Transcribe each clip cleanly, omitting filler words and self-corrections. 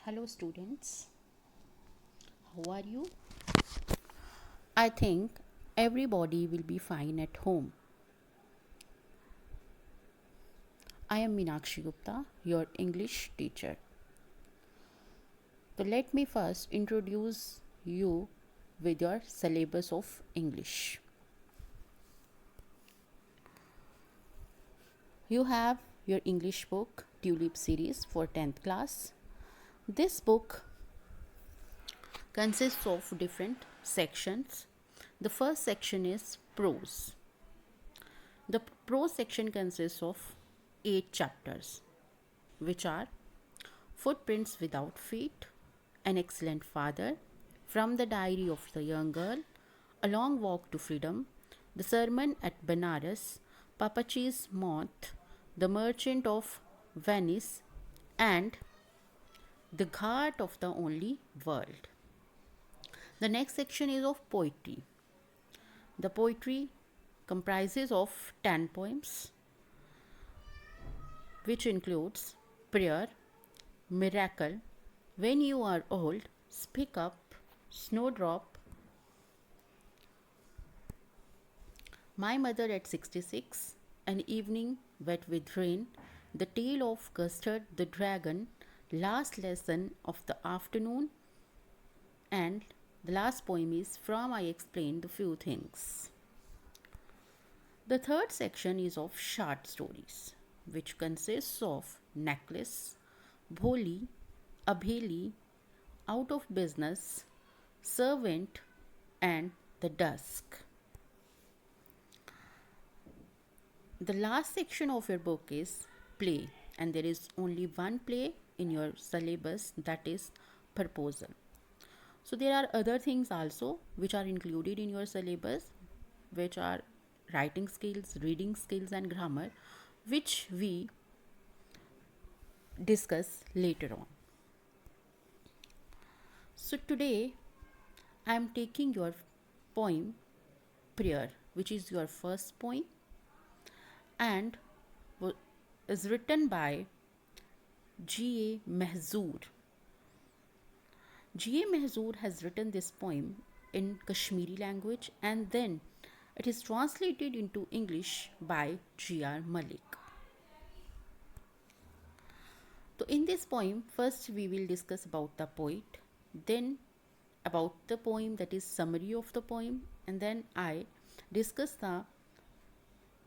Hello, students. How are you? I think everybody will be fine at home. I am Meenakshi Gupta, your English teacher. So, let me first introduce you with your syllabus of English. You have your English book, Tulip series for 10th class. This book consists of different sections. The first section is prose. The prose section consists of 8 chapters, which are Footprints Without Feet, An Excellent Father, From the Diary of the Young Girl, A Long Walk to Freedom, The Sermon at Benares, Papachi's Moth, The Merchant of Venice, and The Ghat of the Only World. The next section is of poetry. The poetry comprises of 10 poems, which includes Prayer, Miracle, When You Are Old, Speak Up, Snowdrop, My Mother at 66, An Evening Wet with Rain, The Tale of Custard the Dragon, Last Lesson of the Afternoon, and the last poem is From I Explained the Few Things. The third section is of short stories, which consists of Necklace, Bholi, Abheli, Out of Business, Servant, and The Dusk. The last section of your book is play, and there is only one play in your syllabus, that is proposal. So there are other things also which are included in your syllabus, which are writing skills, reading skills, and grammar, which we discuss later on. So today I am taking your poem Prayer, which is your first poem and is written by G.A. Mahzoor. G.A. Mahzoor has written this poem in Kashmiri language and then it is translated into English by G.R. Malik. So in this poem, first we will discuss about the poet, then about the poem, that is summary of the poem, and then I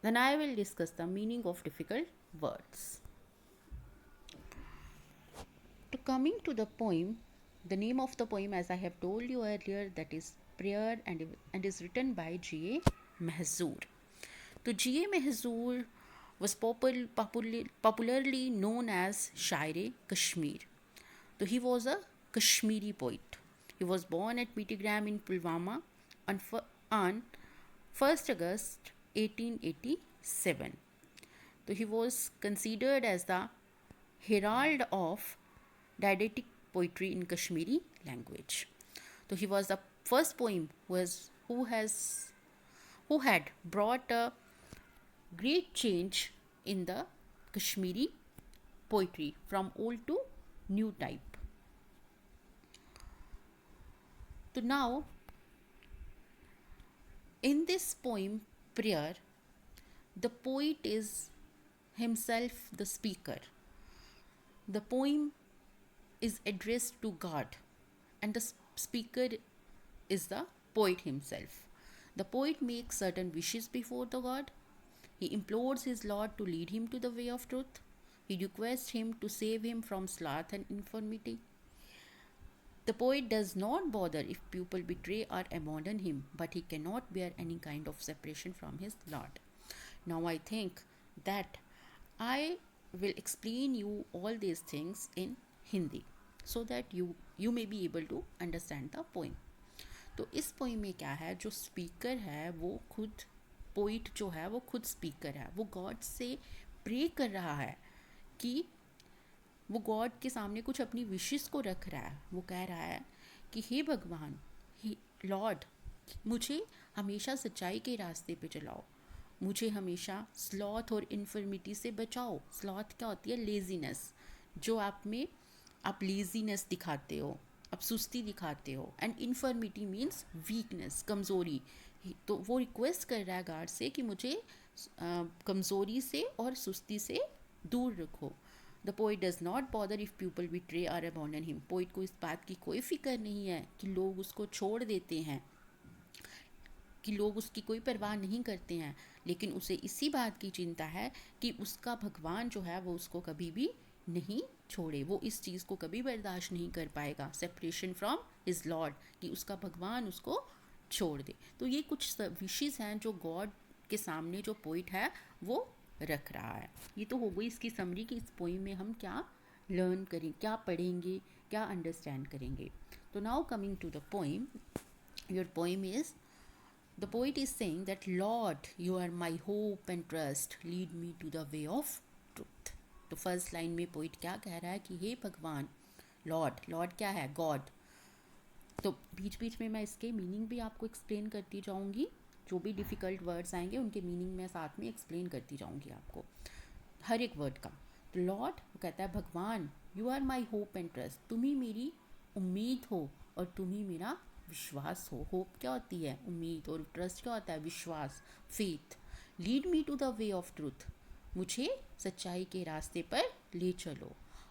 will discuss the meaning of difficult words. To coming to the poem, the name of the poem, as I have told you earlier, that is Prayer and is written by G.A. Mahzoor. So G.A. Mahzoor was popularly known as Shaire Kashmir. So he was a Kashmiri poet. He was born at Mittigram in Pulwama on 1st August 1887. So he was considered as the herald of didactic poetry in Kashmiri language. So he was the first poem who had brought a great change in the Kashmiri poetry from old to new type. So now, in this poem, Prayer, the poet is himself the speaker. The poem is addressed to God, and the speaker is the poet himself. The poet makes certain wishes before the God. He implores his Lord to lead him to the way of truth. He requests him to save him from sloth and infirmity. The poet does not bother if people betray or abandon him, but he cannot bear any kind of separation from his Lord. Now I think that I will explain you all these things in Hindi so that you may be able to understand the poem. तो इस poem में क्या है, जो speaker है वो खुद poet जो है वो खुद स्पीकर है, वो गॉड से प्रे कर रहा है कि वो गॉड के सामने कुछ अपनी विशेस को रख रहा है. वो कह रहा है कि हे भगवान, हे लॉर्ड, मुझे हमेशा सच्चाई के रास्ते पे चलाओ, मुझे हमेशा स्लॉथ और इन्फर्मिटी से बचाओ. स्लॉथ क्या होती है? लेजीनेस, जो आप में आप लेजीनेस दिखाते हो, आप सुस्ती दिखाते हो। एंड इन्फर्मिटी मीन्स वीकनेस, कमज़ोरी। तो वो रिक्वेस्ट कर रहा है गार्ड से कि मुझे कमज़ोरी से और सुस्ती से दूर रखो। The poet does not bother if people betray or abandon him. Poet को इस बात की कोई फिक्र नहीं है कि लोग उसको छोड़ देते हैं, कि लोग उसकी कोई परवाह नहीं करते हैं, लेकिन उसे इसी बात की चिंता है कि उसका भगवान जो है वो उसको कभी भी नहीं छोड़े। वो इस चीज़ को कभी बर्दाश्त नहीं कर पाएगा, सेपरेशन फ्रॉम हिज लॉर्ड, कि उसका भगवान उसको छोड़ दे। तो ये कुछ विशेष हैं जो गॉड के सामने जो पोइट है वो रख रहा है। ये तो हो गई इसकी समरी कि इस पोइम में हम क्या लर्न करें, क्या पढ़ेंगे, क्या अंडरस्टैंड करेंगे। तो now coming to the poem, your poem is, the poet is saying that, Lord, you are my hope and trust, lead me to the way of truth. तो फर्स्ट लाइन में poet क्या कह रहा है कि हे भगवान, लॉर्ड, लॉर्ड क्या है? गॉड। तो बीच बीच में मैं इसके मीनिंग भी आपको एक्सप्लेन करती जाऊंगी, जो भी डिफ़िकल्ट वर्ड्स आएंगे उनके मीनिंग मैं साथ में एक्सप्लेन करती जाऊंगी आपको, हर एक वर्ड का। तो लॉर्ड कहता है भगवान, you are my hope and trust, तुम ही मेरी उम्मीद हो और तुम ही मेरा विश्वास हो। होप क्या होती है? उम्मीद। और ट्रस्ट क्या होता है? विश्वास, faith. Lead me to the way of truth, मुझे सच्चाई के रास्ते पर ले चलो।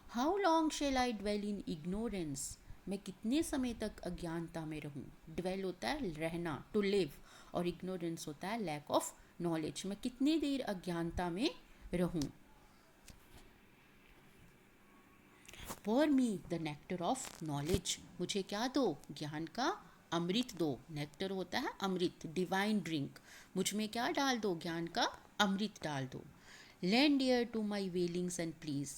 How long shall I dwell in ignorance, मैं कितने समय तक अज्ञानता में रहूं। ड्वेल होता है रहना, टू लिव, और इग्नोरेंस होता है लैक ऑफ नॉलेज। मैं कितनी देर अज्ञानता में रहूं। For me the nectar of knowledge, मुझे क्या दो? ज्ञान का अमृत दो। नेक्टर होता है अमृत, डिवाइन ड्रिंक। मुझ में क्या डाल दो? ज्ञान का अमृत डाल दो। Lend ear to my wailings and please,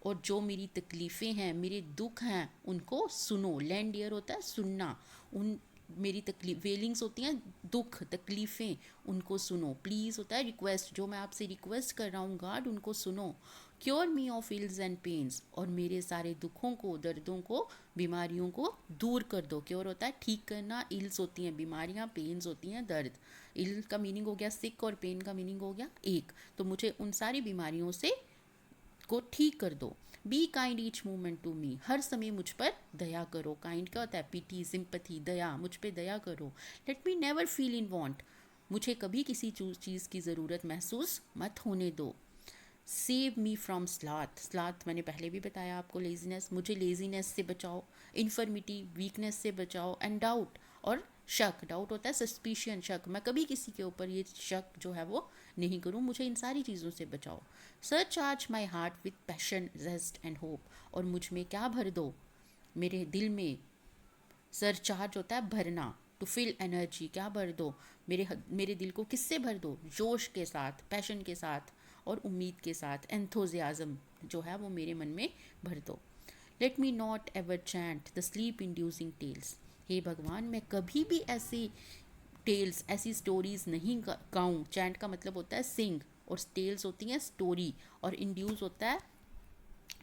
और जो मेरी तकलीफ़ें हैं, मेरे दुख हैं, उनको सुनो। लैंड ईयर होता है सुनना, उन मेरी तकलीफ, वेलिंग्स होती हैं दुख, तकलीफ़ें, उनको सुनो। प्लीज़ होता है रिक्वेस्ट, जो मैं आपसे रिक्वेस्ट कर रहा हूँ गॉड, उनको सुनो। Cure me of ills and pains, और मेरे सारे दुखों को, दर्दों को, बीमारियों को दूर कर दो। क्योर होता है ठीक करना, इल्स होती हैं बीमारियाँ, पेन्स होती हैं दर्द। इल का मीनिंग हो गया सिक और पेन का मीनिंग हो गया एक। तो मुझे उन सारी बीमारियों से को ठीक कर दो। Be kind each moment to me, हर समय मुझ पर दया करो। काइंड क्या होता है? पिटी, सिंपथी, दया, मुझ पे दया करो। लेट मी नेवर फील इन वॉन्ट, मुझे कभी किसी चीज़ की ज़रूरत महसूस मत होने दो। Save me from sloth, sloth मैंने पहले भी बताया आपको, लेजीनेस, मुझे लेजीनेस से बचाओ। इन्फर्मिटी, वीकनेस से बचाओ। एंड डाउट, और शक, डाउट होता है सस्पिशियन, शक, मैं कभी किसी के ऊपर ये शक जो है वो नहीं करूँ, मुझे इन सारी चीज़ों से बचाओ। Surcharge my heart with passion, zest and hope, और मुझ में क्या भर दो? मेरे दिल में, सर चार्ज होता है भरना, टू फिल एनर्जी, क्या भर दो? मेरे दिल को किससे भर दो? जोश के साथ, पैशन के साथ और उम्मीद के साथ। एंथोजियाज़म जो है वो मेरे मन में भर दो। Let me not ever chant the sleep inducing tales, हे भगवान मैं कभी भी ऐसी टेल्स, ऐसी स्टोरीज़ नहीं गाऊँ। चैंट का मतलब होता है सिंग, और टेल्स होती हैं स्टोरी, और इंड्यूस होता है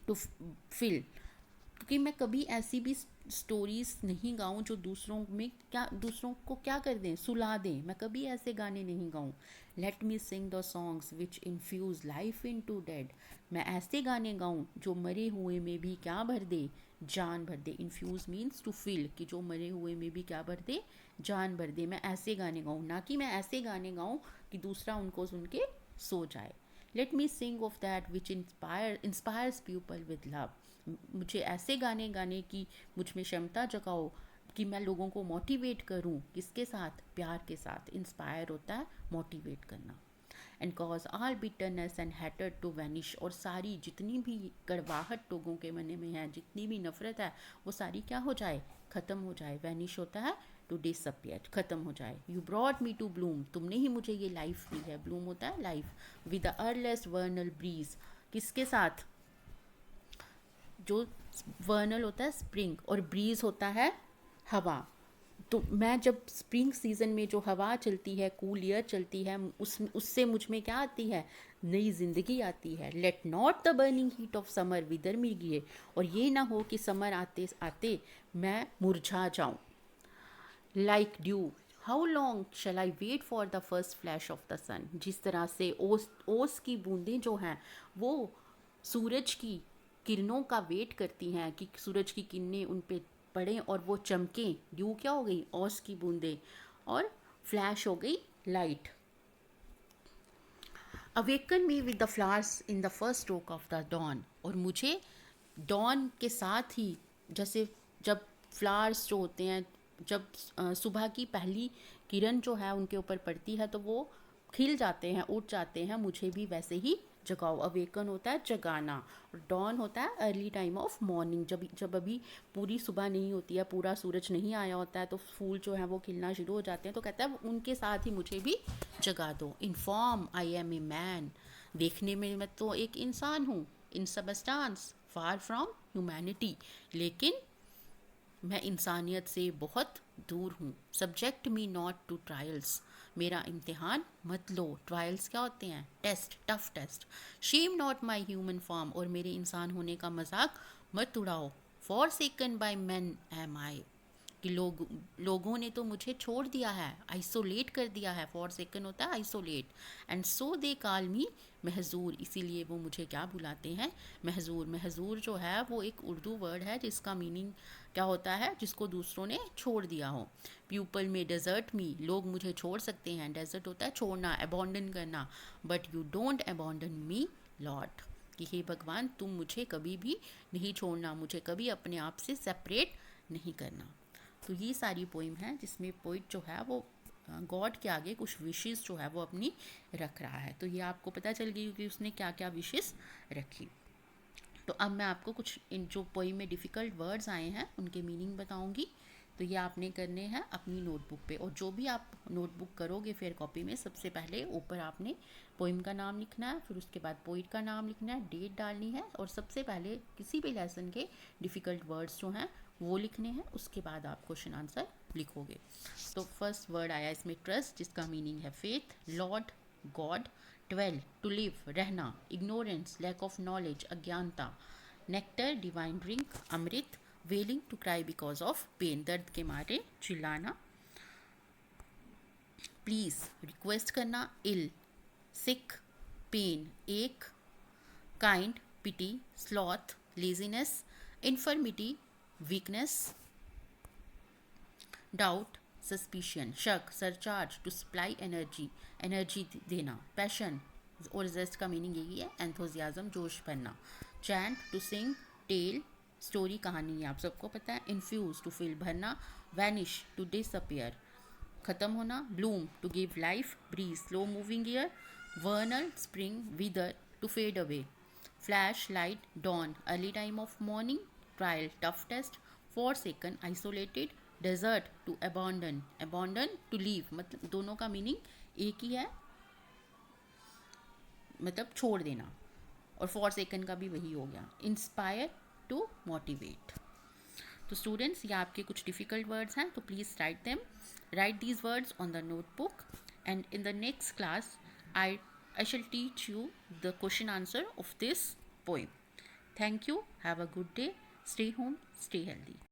टू फिल, क्योंकि मैं कभी ऐसी भी स्टोरीज नहीं गाऊँ जो दूसरों में क्या, दूसरों को क्या कर दें, सुला दें। मैं कभी ऐसे गाने नहीं गाऊँ। Let me sing the songs which infuse life into dead, मैं ऐसे गाने गाऊँ जो मरे हुए में भी क्या भर दे? जान भर दे। इन्फ्यूज़ मीन्स टू फील, कि जो मरे हुए में भी क्या भर दे? जान भर दे। मैं ऐसे गाने गाऊँ, ना कि मैं ऐसे गाने गाऊँ कि दूसरा उनको सुन के सो जाए। Let me sing of that which inspires people with love, मुझे ऐसे गाने गाने की मुझ में क्षमता जगाओ कि मैं लोगों को मोटिवेट करूं। किसके साथ? प्यार के साथ। इंस्पायर होता है मोटिवेट करना। And cause all bitterness and hatred to vanish, और सारी जितनी भी कड़वाहट लोगों के मन में है, जितनी भी नफरत है, वो सारी क्या हो जाए? ख़त्म हो जाए। वैनिश होता है टू डिसअपियर, ख़त्म हो जाए। You brought me to bloom, तुमने ही मुझे ये लाइफ दी है। ब्लूम होता है life. With the earliest vernal breeze, किसके साथ? जो वर्नल होता है स्प्रिंग, और ब्रीज होता है हवा। तो मैं जब स्प्रिंग सीज़न में जो हवा चलती है, कूल एयर चलती है, उससे मुझ में क्या आती है? नई ज़िंदगी आती है। Let not the burning heat of summer wither me गिए, और ये ना हो कि समर आते आते मैं मुरझा जाऊँ। Like dew, how long shall I wait for the first flash of the sun, जिस तरह से ओस की बूंदें जो हैं वो सूरज की किरणों का वेट करती हैं कि सूरज की किरणें उन पे पड़ें और वो चमकें। ड्यू क्या हो गई, ओस की बूंदें, और फ्लैश हो गई light. Awaken me with the flowers in the first stroke of the dawn, और मुझे डॉन के साथ ही, जैसे जब फ्लावर्स जो होते हैं, जब सुबह की पहली किरण जो है उनके ऊपर पड़ती है तो वो खिल जाते हैं, उठ जाते हैं, मुझे भी वैसे ही जगाओ। अवेकन होता है जगाना, और डॉन होता है अर्ली टाइम ऑफ मॉर्निंग, जब अभी पूरी सुबह नहीं होती है, पूरा सूरज नहीं आया होता है, तो फूल जो है वो खिलना शुरू हो जाते हैं। तो कहता है उनके साथ ही मुझे भी जगा दो। In form I am a man, देखने में मैं तो एक इंसान हूँ। In substance far from humanity, लेकिन मैं इंसानियत से बहुत दूर हूँ। Subject me not to trials, मेरा इम्तिहान मत लो। ट्रायल्स क्या होते हैं, test, tough test. Shame not my human form, और मेरे इंसान होने का मजाक मत उड़ाओ। Forsaken by man am I, कि लोगों ने तो मुझे छोड़ दिया है, आइसोलेट कर दिया है। फॉर सेकंड होता है isolate. And so they call मी महजूर, इसीलिए वो मुझे क्या बुलाते हैं, महजूर। महजूर जो है वो एक उर्दू वर्ड है जिसका मीनिंग क्या होता है, जिसको दूसरों ने छोड़ दिया हो। पीपल में डेजर्ट मी, लोग मुझे छोड़ सकते हैं। डेजर्ट होता है छोड़ना, अबॉन्डन करना। But you don't abandon me Lord, कि हे भगवान तुम मुझे कभी भी नहीं छोड़ना, मुझे कभी अपने आप से सेपरेट नहीं करना। तो ये सारी पोइम है जिसमें पोइट जो है वो गॉड के आगे कुछ विशेस जो है वो अपनी रख रहा है। तो ये आपको पता चल गई कि उसने क्या क्या विशेस रखी। तो अब मैं आपको कुछ इन जो पोइम में डिफ़िकल्ट वर्ड्स आए हैं उनके मीनिंग बताऊंगी। तो ये आपने करने हैं अपनी नोटबुक पे, और जो भी आप नोटबुक करोगे फिर कॉपी में, सबसे पहले ऊपर आपने पोइम का नाम लिखना है, फिर उसके बाद पोइट का नाम लिखना है, डेट डालनी है, और सबसे पहले किसी भी लेसन के डिफ़िकल्ट वर्ड्स जो हैं वो लिखने हैं। उसके बाद आप क्वेश्चन आंसर लिखोगे। तो फर्स्ट वर्ड आया इसमें ट्रस्ट, जिसका मीनिंग है faith. Lord, god. Dwell, to live, रहना। इग्नोरेंस, लैक ऑफ नॉलेज, अज्ञानता। नेक्टर, डिवाइन ड्रिंक, अमृत। Wailing, to cry because of pain, दर्द के मारे चिल्लाना। प्लीज, रिक्वेस्ट करना। Ill, sick, pain, ache. Kind, pity. Sloth, laziness. Infirmity, weakness. Doubt, suspicion, शक। Surcharge, to supply energy, energy देना। Passion, और जेस्ट का मीनिंग यही है, एंथोजियाज्म, जोश भरना। Chant, to sing. Tale, story, कहानी, ये आप सबको पता है। इन्फ्यूज, टू फिल, भरना। वैनिश, टू डिसअपियर, खत्म होना। Bloom, to give life. Breeze, slow moving air. Vernal, spring. Wither, to fade away. Flash, light. Dawn, early time of morning. Trial, tough test. Forsaken, isolated. Desert, to abandon. Abandon, to leave, मतलब दोनों का meaning एक ही है, मतलब छोड़ देना। और for second का भी वही हो गया। Inspire, to motivate. तो स्टूडेंट्स, ये आपके कुछ डिफ़िकल्ट वर्ड्स हैं, तो please write them, write these words on the notebook, and in the next class I shall teach you the question answer of this poem. Thank you. Have a good day. Stay home. Stay healthy.